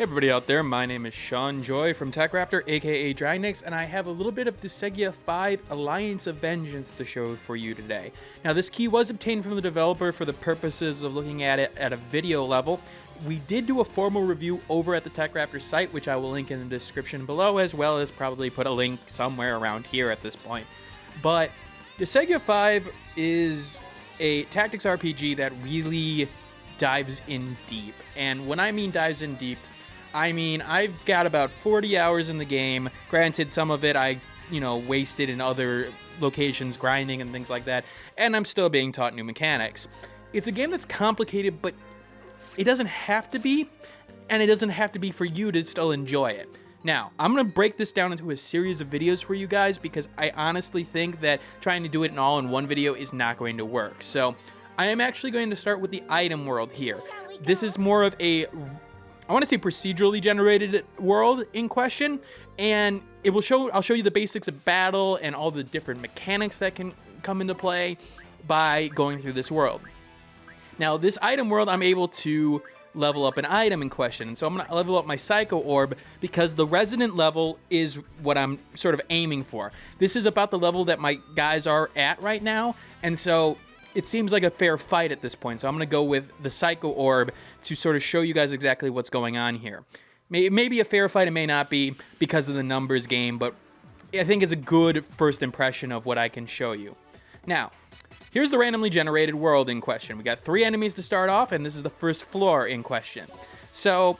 Everybody out there, my name is Sean Joy from TechRaptor, aka Dragnix, and I have a little bit of Disagea 5 Alliance of Vengeance to show for you today. Now, this key was obtained from the developer for the purposes of looking at it at a video level. We did do a formal review over at the TechRaptor site, which I will link in the description below, as well as probably put a link somewhere around here at this point. But Disagea 5 is a tactics RPG that really dives in deep. And when I mean dives in deep, I mean, I've got about 40 hours in the game. Granted, some of it I, wasted in other locations, grinding and things like that, and I'm still being taught new mechanics. It's a game that's complicated, but it doesn't have to be, and it doesn't have to be for you to still enjoy it. Now, I'm going to break this down into a series of videos for you guys, because I honestly think that trying to do it all in one video is not going to work. So, I am actually going to start with the item world here. This is more of a, I want to say, procedurally generated world in question, and I'll show you the basics of battle and all the different mechanics that can come into play by going through this world. Now, this item world, I'm able to level up an item in question, and so I'm going to level up my Psycho Orb because the Resident level is what I'm sort of aiming for. This is about the level that my guys are at right now, and so it seems like a fair fight at this point, so I'm going to go with the Psycho Orb to sort of show you guys exactly what's going on here. It may be a fair fight, it may not be because of the numbers game, but I think it's a good first impression of what I can show you. Now, here's the randomly generated world in question. We got 3 enemies to start off, and this is the first floor in question. So,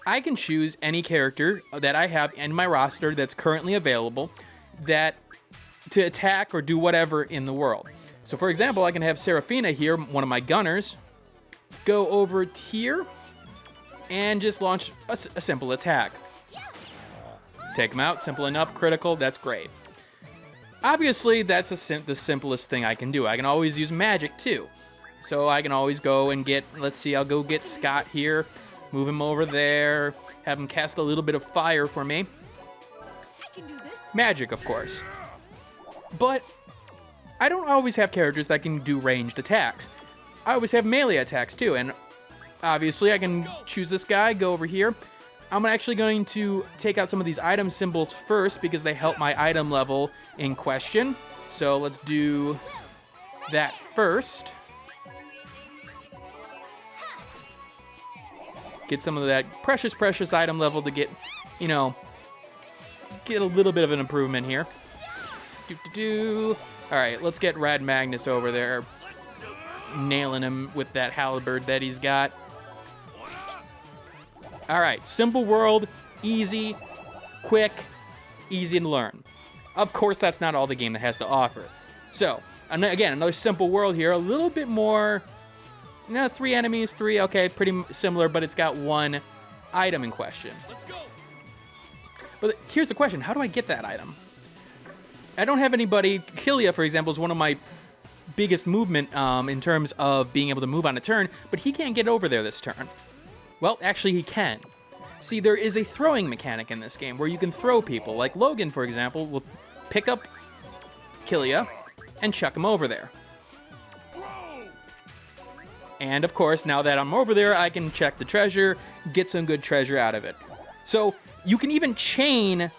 I can choose any character that I have in my roster that's currently available to attack or do whatever in the world. So, for example, I can have Seraphina here, one of my gunners, go over here and just launch a simple attack. Take him out, simple enough, critical, that's great. Obviously, that's the simplest thing I can do. I can always use magic, too. So I can always go and get, let's see, I'll go get Scott here, move him over there, have him cast a little bit of fire for me. Magic, of course. But I don't always have characters that can do ranged attacks. I always have melee attacks too, and obviously I can choose this guy, go over here. I'm actually going to take out some of these item symbols first because they help my item level in question. So let's do that first. Get some of that precious item level to get, get a little bit of an improvement here. Alright, let's get Rad Magnus over there, nailing him with that halberd that he's got. Alright, simple world, easy, quick, easy to learn. Of course, that's not all the game that has to offer. So, again, another simple world here, a little bit more, 3 enemies, 3, okay, pretty similar, but it's got 1 item in question. Let's go. But here's the question, how do I get that item? I don't have anybody. Killia, for example, is one of my biggest movement in terms of being able to move on a turn, but he can't get over there this turn. Well, actually, he can. See, there is a throwing mechanic in this game where you can throw people. Like Logan, for example, will pick up Killia and chuck him over there. And, of course, now that I'm over there, I can check the treasure, get some good treasure out of it. So, you can even chain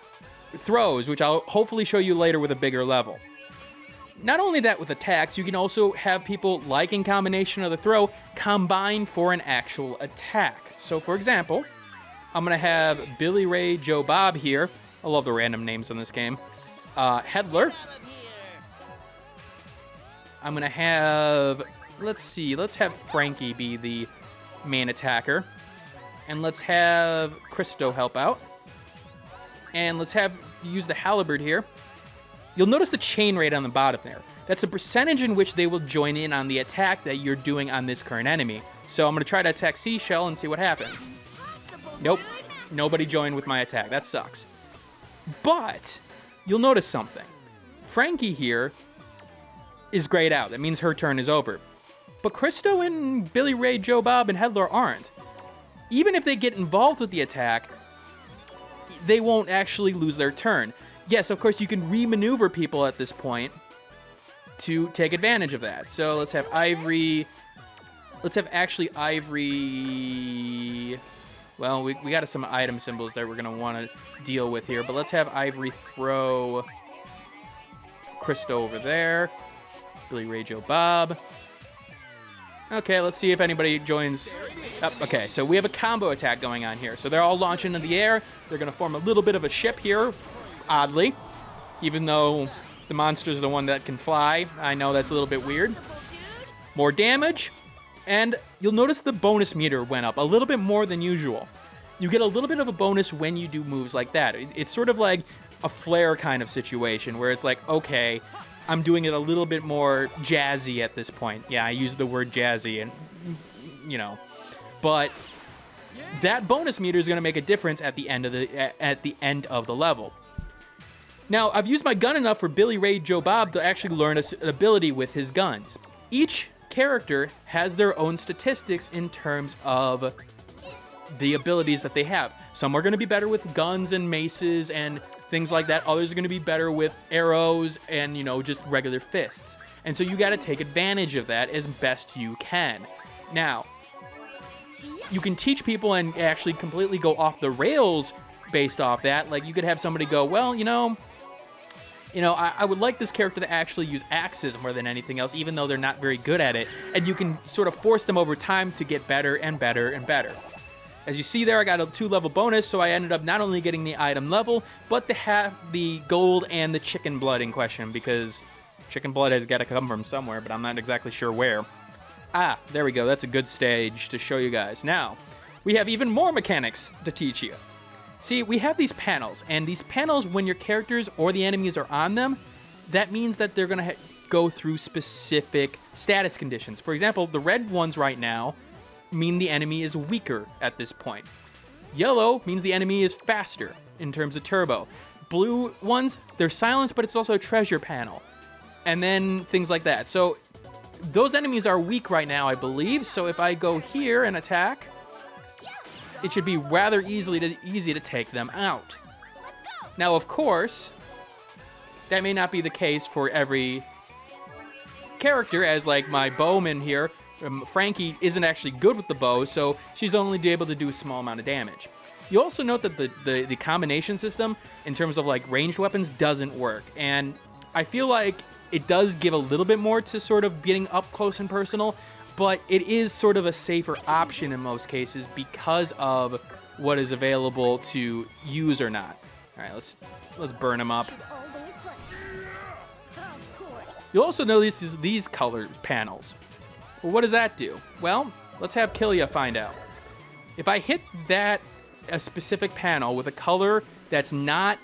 throws, which I'll hopefully show you later with a bigger level. Not only that, with attacks, you can also have people, like in combination of the throw, combine for an actual attack. So, for example, I'm going to have Billy Ray Joe Bob here. I love the random names in this game. Headler. I'm going to have, let's have Frankie be the main attacker. And let's have Christo help out. And let's use the halberd here. You'll notice the chain rate on the bottom there. That's the percentage in which they will join in on the attack that you're doing on this current enemy. So I'm going to try to attack Seashell and see what happens. Nope. Nobody joined with my attack. That sucks. But you'll notice something. Frankie here is grayed out. That means her turn is over. But Christo and Billy Ray, Joe Bob, and Headler aren't. Even if they get involved with the attack, they won't actually lose their turn. Yes, of course, you can re-maneuver people at this point to take advantage of that. So let's have Ivory. Let's have actually Ivory Well, we got some item symbols that we're going to want to deal with here. But let's have Ivory throw Christo over there. Billy Ray Joe Bob. Okay, let's see if anybody joins. Oh, okay, so we have a combo attack going on here. So they're all launching into the air. They're going to form a little bit of a ship here, oddly. Even though the monster's the one that can fly. I know that's a little bit weird. More damage. And you'll notice the bonus meter went up a little bit more than usual. You get a little bit of a bonus when you do moves like that. It's sort of like a flare kind of situation where it's like, okay, I'm doing it a little bit more jazzy at this point. Yeah, I use the word jazzy and, you know. But that bonus meter is going to make a difference at the end of the level. Now, I've used my gun enough for Billy Ray Joe Bob to actually learn an ability with his guns. Each character has their own statistics in terms of the abilities that they have. Some are going to be better with guns and maces and things like that. Others are going to be better with arrows and, you know, just regular fists. And so you got to take advantage of that as best you can. Now, you can teach people and actually completely go off the rails based off that. Like, you could have somebody go, well, I would like this character to actually use axes more than anything else, even though they're not very good at it. And you can sort of force them over time to get better and better and better. As you see there, I got a 2-level bonus, so I ended up not only getting the item level, but to have the gold and the chicken blood in question, because chicken blood has got to come from somewhere, but I'm not exactly sure where. Ah, there we go. That's a good stage to show you guys. Now, we have even more mechanics to teach you. See, we have these panels, and these panels, when your characters or the enemies are on them, that means that they're going to go through specific status conditions. For example, the red ones right now mean the enemy is weaker at this point. Yellow means the enemy is faster in terms of turbo. Blue ones, they're silenced, but it's also a treasure panel. And then things like that. So those enemies are weak right now, I believe. So if I go here and attack, it should be rather easy to take them out. Now, of course, that may not be the case for every character, as like my bowman here, Frankie isn't actually good with the bow, so she's only able to do a small amount of damage. You also note that the combination system, in terms of like ranged weapons, doesn't work. And I feel like it does give a little bit more to sort of getting up close and personal, but it is sort of a safer option in most cases because of what is available to use or not. All right, let's burn them up. You'll also notice these color panels. Well, what does that do? Well, let's have Killia find out. If I hit a specific panel with a color that's not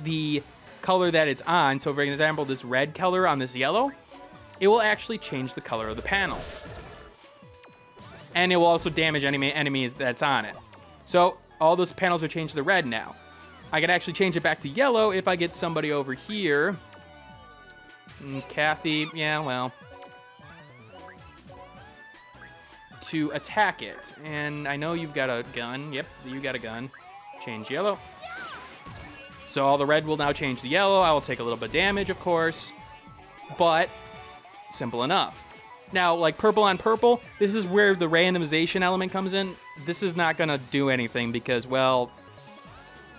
the color that it's on, so for example, this red color on this yellow, it will actually change the color of the panel. And it will also damage any enemies that's on it. So all those panels are changed to red now. I can actually change it back to yellow if I get somebody over here. Kathy, yeah, well, to attack it. And I know you've got a gun. Yep, you got a gun. Change yellow. So all the red will now change to yellow. I will take a little bit of damage, of course. But simple enough. Now, like purple on purple, this is where the randomization element comes in. This is not going to do anything because, well,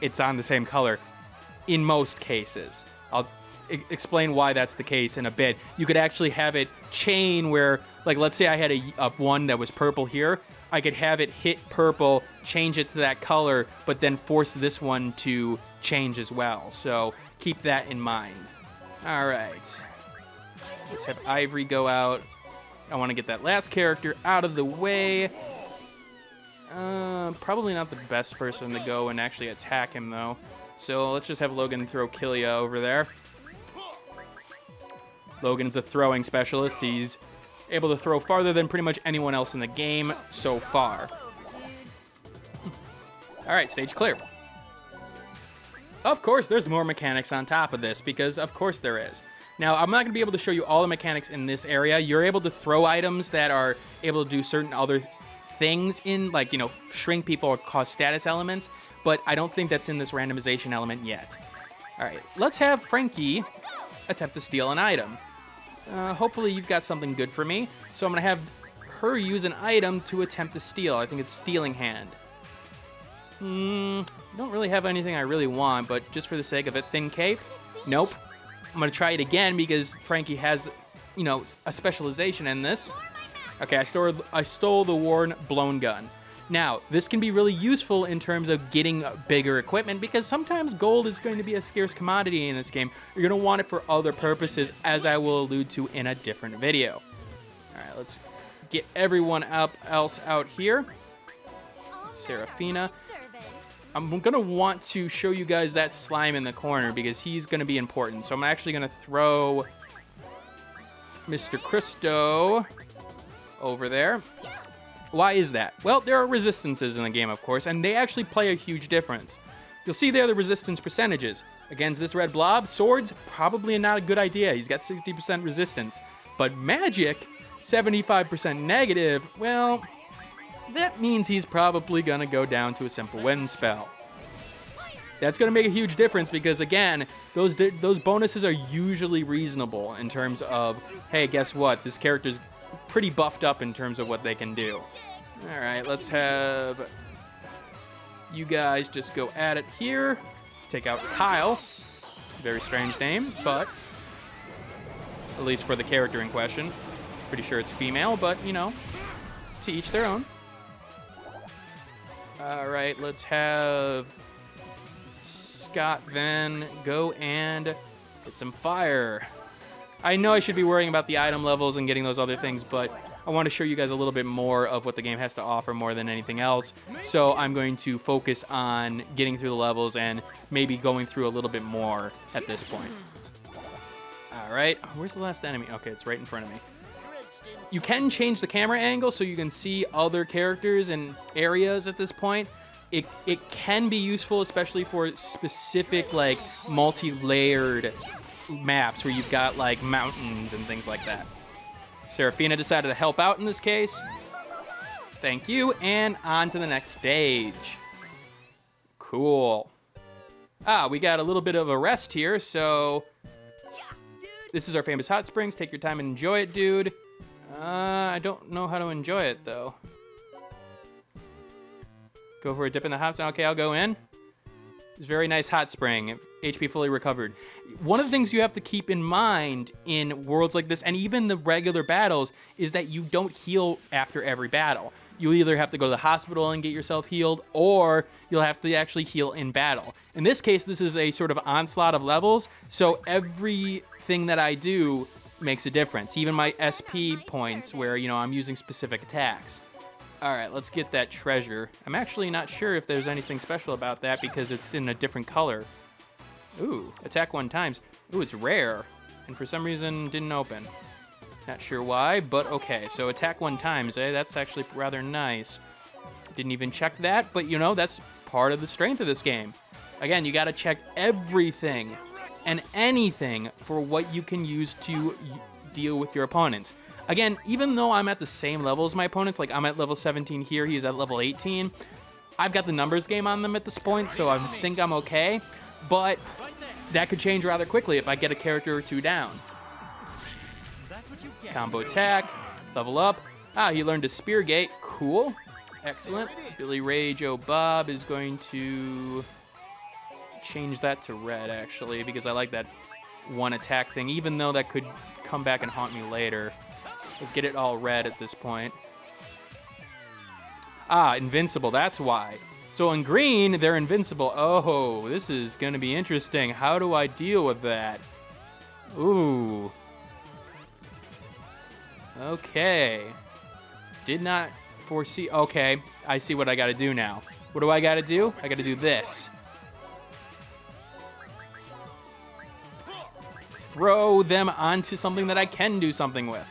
it's on the same color in most cases. I'll explain why that's the case in a bit. You could actually have it chain where, like, let's say I had a one that was purple here. I could have it hit purple, change it to that color, but then force this one to change as well. So keep that in mind. All right. Let's have Ivory go out. I want to get that last character out of the way. Probably not the best person to go and actually attack him, though. So let's just have Logan throw Killia over there. Logan's a throwing specialist. He's able to throw farther than pretty much anyone else in the game so far. All right, stage clear. Of course, there's more mechanics on top of this, because of course there is. Now, I'm not going to be able to show you all the mechanics in this area. You're able to throw items that are able to do certain other things in, like, you know, shrink people or cause status elements, but I don't think that's in this randomization element yet. All right, let's have Frankie attempt to steal an item. Hopefully you've got something good for me. So I'm going to have her use an item to attempt to steal. I think it's Stealing Hand. Don't really have anything I really want, but just for the sake of it, thin cape? Nope. I'm gonna try it again because Frankie has, you know, a specialization in this. Okay, I stole the worn blown gun. Now, this can be really useful in terms of getting bigger equipment because sometimes gold is going to be a scarce commodity in this game. You're going to want it for other purposes, as I will allude to in a different video. All right, let's get everyone else out here. Serafina. I'm going to want to show you guys that slime in the corner because he's going to be important. So I'm actually going to throw Mr. Christo over there. Why is that? Well, there are resistances in the game, of course, and they actually play a huge difference. You'll see there the resistance percentages. Against this red blob, swords, probably not a good idea. He's got 60% resistance. But magic, 75% negative, well, that means he's probably going to go down to a simple wind spell. That's going to make a huge difference because, again, those bonuses are usually reasonable in terms of, hey, guess what? This character's pretty buffed up in terms of what they can do. All right, let's have you guys just go at it here. Take out Kyle. Very strange name, but at least for the character in question. Pretty sure it's female, but, you know, to each their own. All right, let's have Scott then go and get some fire. I know I should be worrying about the item levels and getting those other things, but I want to show you guys a little bit more of what the game has to offer more than anything else. So I'm going to focus on getting through the levels and maybe going through a little bit more at this point. All right, where's the last enemy? Okay, it's right in front of me. You can change the camera angle so you can see other characters and areas at this point. It can be useful, especially for specific, like, multi-layered maps where you've got, like, mountains and things like that. Serafina decided to help out in this case. Thank you, and on to the next stage. Cool. We got a little bit of a rest here, so this is our famous hot springs. Take your time and enjoy it, dude. I don't know how to enjoy it, though. Go for a dip in the hot spring. Okay, I'll go in. It's a very nice hot spring. HP fully recovered. One of the things you have to keep in mind in worlds like this, and even the regular battles, is that you don't heal after every battle. You'll either have to go to the hospital and get yourself healed, or you'll have to actually heal in battle. In this case, this is a sort of onslaught of levels, so everything that I do makes a difference. Even my SP points where, you know, I'm using specific attacks. All right, let's get that treasure. I'm actually not sure if there's anything special about that because it's in a different color. Ooh, attack 1 times. Ooh, it's rare. And for some reason, didn't open. Not sure why, but okay. So attack 1 times, that's actually rather nice. Didn't even check that, but you know, that's part of the strength of this game. Again, you gotta check everything and anything for what you can use to deal with your opponents. Again, even though I'm at the same level as my opponents, like I'm at level 17 here, he's at level 18, I've got the numbers game on them at this point, so I think I'm okay. But that could change rather quickly if I get a character or 2 down. Combo attack, level up. He learned a spear gate. Cool. Excellent. Billy Ray Joe Bob is going to change that to red, actually, because I like that 1 attack thing, even though that could come back and haunt me later. Let's get it all red at this point. Invincible, that's why. So in green, they're invincible. Oh, this is going to be interesting. How do I deal with that? Ooh. Okay. Did not foresee. Okay, I see what I got to do now. What do I got to do? I got to do this. Throw them onto something that I can do something with.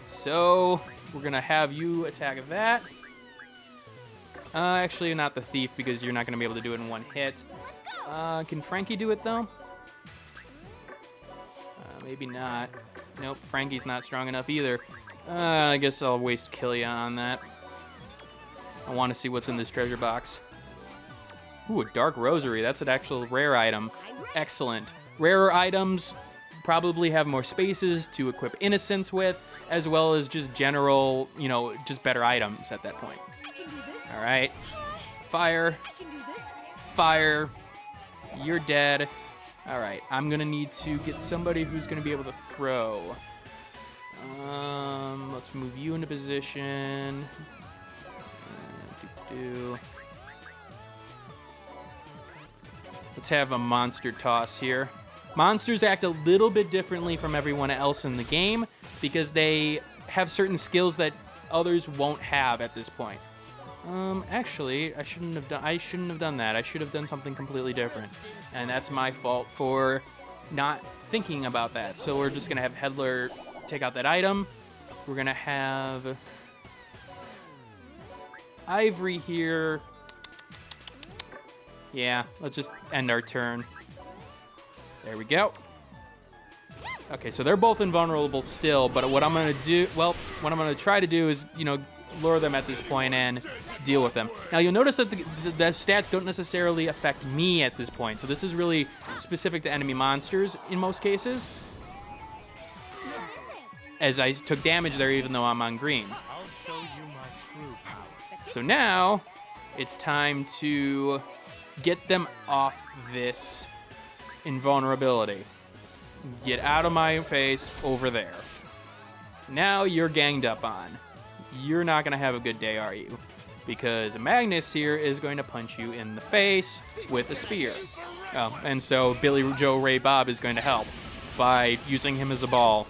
So we're going to have you attack that. Actually, not the thief, because you're not going to be able to do it in 1 hit. Can Frankie do it, though? Maybe not. Nope, Frankie's not strong enough either. I guess I'll waste Killia on that. I want to see what's in this treasure box. Ooh, a Dark Rosary. That's an actual rare item. Excellent. Rarer items probably have more spaces to equip Innocence with, as well as just general, you know, just better items at that point. All right. Fire. Fire. You're dead. All right. I'm going to need to get somebody who's going to be able to throw. Let's move you into position. Let's have a monster toss here. Monsters act a little bit differently from everyone else in the game because they have certain skills that others won't have at this point. Actually, I shouldn't have done that. I should have done something completely different. And that's my fault for not thinking about that. So we're just going to have Headler take out that item. We're going to have Ivory here. Yeah, let's just end our turn. There we go. Okay, so they're both invulnerable still, but what I'm going to do, well, what I'm going to try to do is, you know, lure them at this point and deal with them. Now, you'll notice that the stats don't necessarily affect me at this point, so this is really specific to enemy monsters in most cases, as I took damage there even though I'm on green. So now, it's time to get them off this invulnerability. Get out of my face over there. Now you're ganged up on. You're not going to have a good day, are you? Because Magnus here is going to punch you in the face with a spear. Oh, and so Billy Joe Ray Bob is going to help by using him as a ball.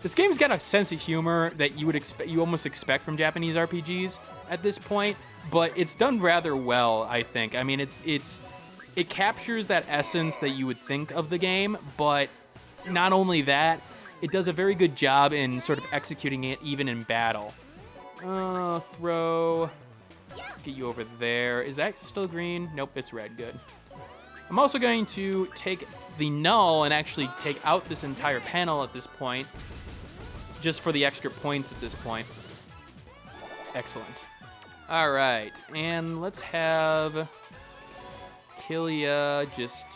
This game's got a sense of humor that you almost expect from Japanese RPGs at this point, but it's done rather well, I think. I mean, it captures that essence that you would think of the game, but not only that, it does a very good job in sort of executing it even in battle. Throw. Let's get you over there. Is that still green? Nope, it's red. Good. I'm also going to take the null and actually take out this entire panel at this point, just for the extra points at this point. Excellent. All right, and let's have Killia just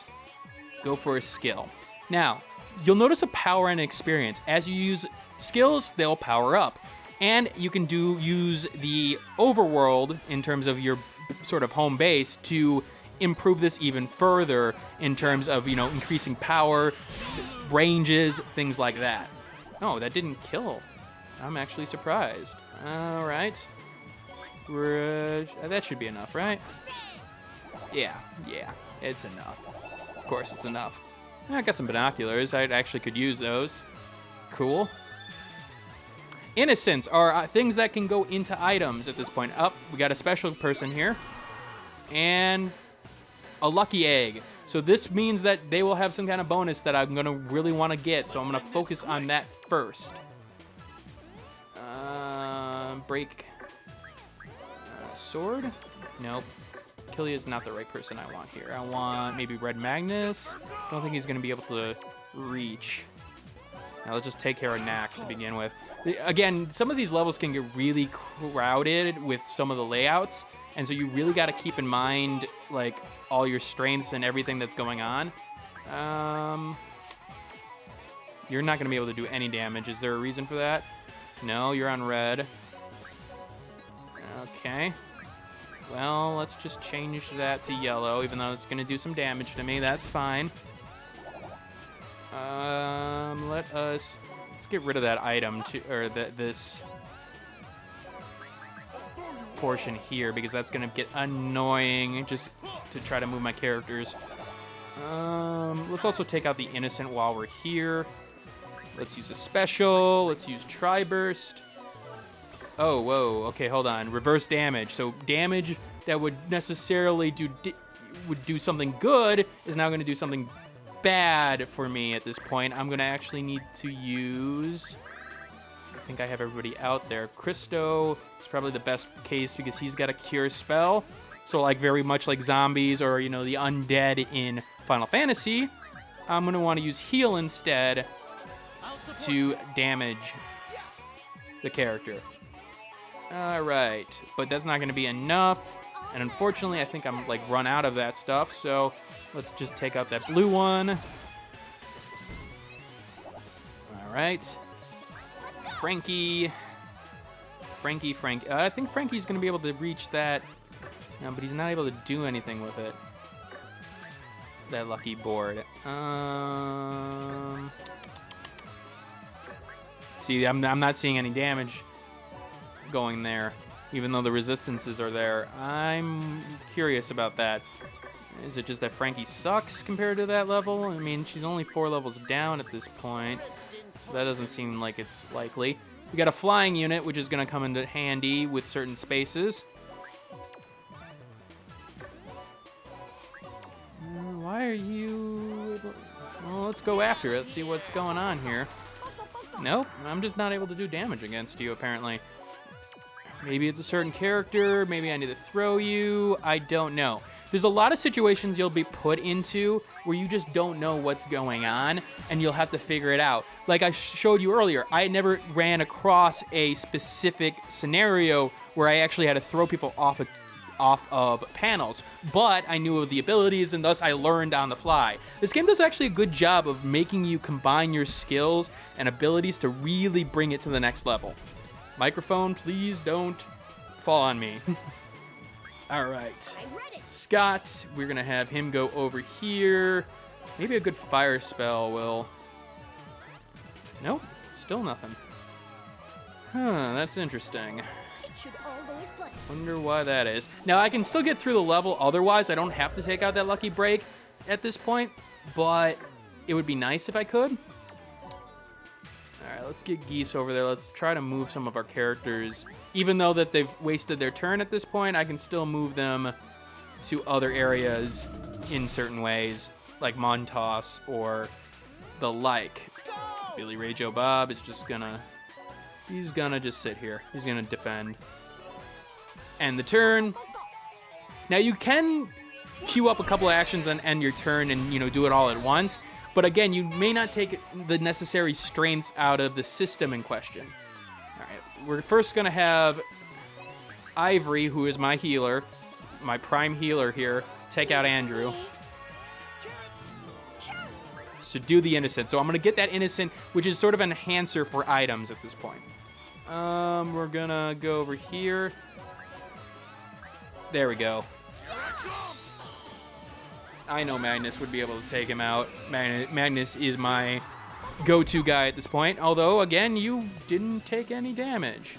go for a skill. Now, you'll notice a power and experience. As you use skills, they'll power up. And you can use the overworld in terms of your sort of home base to improve this even further in terms of, you know, increasing power, ranges, things like that. Oh, that didn't kill. I'm actually surprised. All right. That should be enough, right? Yeah, it's enough. Of course it's enough. I got some binoculars. I actually could use those. Cool. Innocents are things that can go into items at this point. We got a special person here. And a lucky egg. So this means that they will have some kind of bonus that I'm going to really want to get. So I'm going to focus on that first. Break. Sword? Nope. Killia is not the right person I want here. I want maybe Red Magnus. I don't think he's going to be able to reach. Now let's just take care of Knack to begin with. Again, some of these levels can get really crowded with some of the layouts, and so you really got to keep in mind like all your strengths and everything that's going on. You're not going to be able to do any damage. Is there a reason for that? No, you're on red. Okay. Well, let's just change that to yellow, even though it's going to do some damage to me. That's fine. Let's get rid of that item, this portion here, because that's going to get annoying just to try to move my characters. Let's also take out the innocent while we're here. Let's use a special. Let's use Tri-Burst. Oh, whoa. Okay, hold on. Reverse damage. So damage that would necessarily do something good is now going to do something bad for me at this point. I'm going to actually need to use... I think I have everybody out there. Christo is probably the best case because he's got a cure spell. So like very much like zombies or, you know, the undead in Final Fantasy, I'm going to want to use heal instead to damage the character. All right, but that's not going to be enough. And unfortunately, I think I'm like run out of that stuff. So let's just take out that blue one. All right. Frankie. Frankie. I think Frankie's going to be able to reach that. No, but he's not able to do anything with it. That lucky board. See, I'm not seeing any damage going there, even though the resistances are there. I'm curious about that. Is it just that Frankie sucks compared to that level? I mean, she's only 4 levels down at this point. So that doesn't seem like it's likely. We got a flying unit, which is going to come into handy with certain spaces. Why are you... Well, let's go after it. Let's see what's going on here. Nope, I'm just not able to do damage against you, apparently. Maybe it's a certain character. Maybe I need to throw you. I don't know. There's a lot of situations you'll be put into where you just don't know what's going on, and you'll have to figure it out. Like I showed you earlier, I never ran across a specific scenario where I actually had to throw people off of panels, but I knew of the abilities, and thus I learned on the fly. This game does actually a good job of making you combine your skills and abilities to really bring it to the next level. Microphone, please don't fall on me. All right. Scott, we're going to have him go over here. Maybe a good fire spell will... Nope, still nothing. Huh, that's interesting. Wonder why that is. Now, I can still get through the level otherwise. I don't have to take out that lucky break at this point, but it would be nice if I could. All right, let's get Geese over there. Let's try to move some of our characters. Even though that they've wasted their turn at this point, I can still move them to other areas in certain ways, like Montos or the like. Billy Ray Joe Bob is just gonna... He's gonna just sit here. He's gonna defend. End the turn. Now you can queue up a couple of actions and end your turn and, you know, do it all at once. But again, you may not take the necessary strengths out of the system in question. All right, we're first gonna have Ivory, who is my healer, my prime healer here, take out Andrew. So do the innocent. So I'm gonna get that innocent, which is sort of an enhancer for items at this point. We're gonna go over here. There we go. I know Magnus would be able to take him out. Magnus is my go-to guy at this point. Although, again, you didn't take any damage.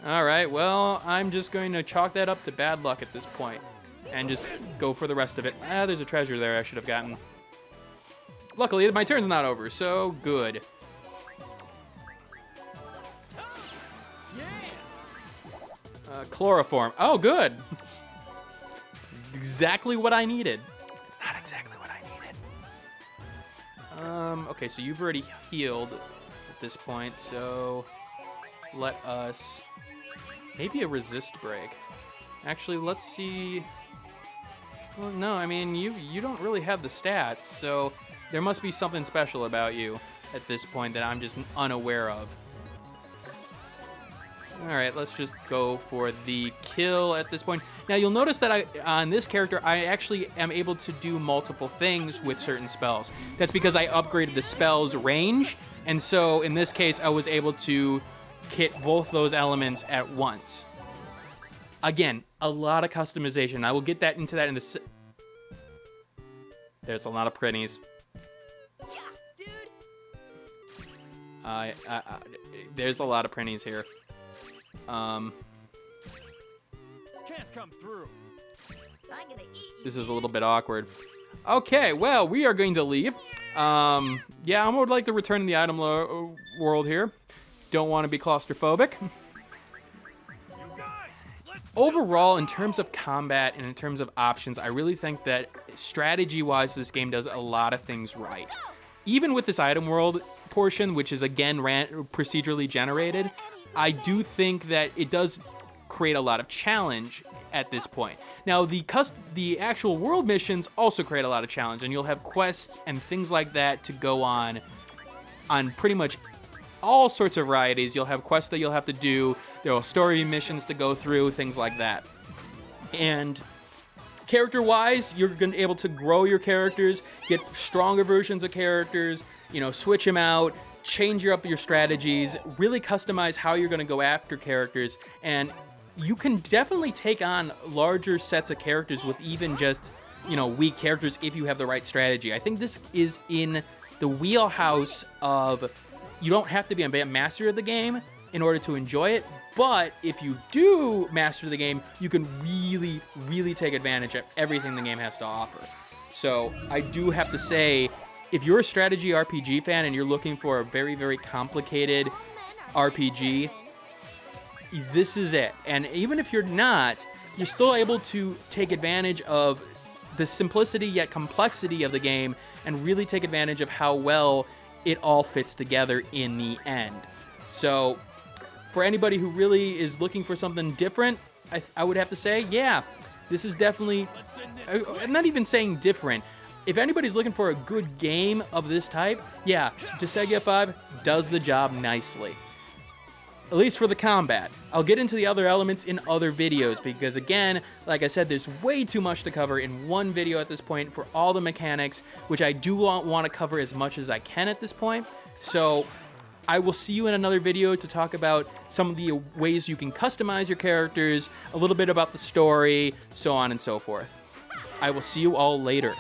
All right, well, I'm just going to chalk that up to bad luck at this point and just go for the rest of it. There's a treasure there I should have gotten. Luckily, my turn's not over, so good. Chloroform. Oh, good. Exactly what I needed. It's not exactly what I needed. Okay, so you've already healed at this point, so let us... Maybe a resist break. Actually, let's see... Well, no, I mean, you don't really have the stats, so there must be something special about you at this point that I'm just unaware of. All right, let's just go for the kill at this point. Now, you'll notice that on this character, I actually am able to do multiple things with certain spells. That's because I upgraded the spell's range, and so in this case, I was able to hit both those elements at once. Again, a lot of customization. I will get that into that in the... There's a lot of pretties. Yeah, dude. There's a lot of pretties here. Can't come through. I'm gonna eat you. This is a little bit awkward. Okay, well, we are going to leave. Yeah, I would like to return to the item world here. Don't want to be claustrophobic. Overall, in terms of combat and in terms of options, I really think that strategy-wise, this game does a lot of things right. Even with this item world portion, which is again procedurally generated, I do think that it does create a lot of challenge at this point. Now, the actual world missions also create a lot of challenge, and you'll have quests and things like that to go on pretty much all sorts of varieties. You'll have quests that you'll have to do. There are story missions to go through, things like that. And character-wise, you're going to be able to grow your characters, get stronger versions of characters, you know, switch them out, change up your strategies, really customize how you're going to go after characters, and you can definitely take on larger sets of characters with even just, weak characters if you have the right strategy. I think this is in the wheelhouse of, you don't have to be a master of the game in order to enjoy it, but if you do master the game, you can really, really take advantage of everything the game has to offer. So I do have to say, if you're a strategy RPG fan and you're looking for a very, very complicated RPG, this is it. And even if you're not, you're still able to take advantage of the simplicity yet complexity of the game and really take advantage of how well it all fits together in the end. So for anybody who really is looking for something different, I would have to say, yeah, this is definitely, I'm not even saying different. If anybody's looking for a good game of this type, yeah, Disagea 5 does the job nicely. At least for the combat. I'll get into the other elements in other videos because, again, like I said, there's way too much to cover in one video at this point for all the mechanics, which I do want to cover as much as I can at this point. So I will see you in another video to talk about some of the ways you can customize your characters, a little bit about the story, so on and so forth. I will see you all later.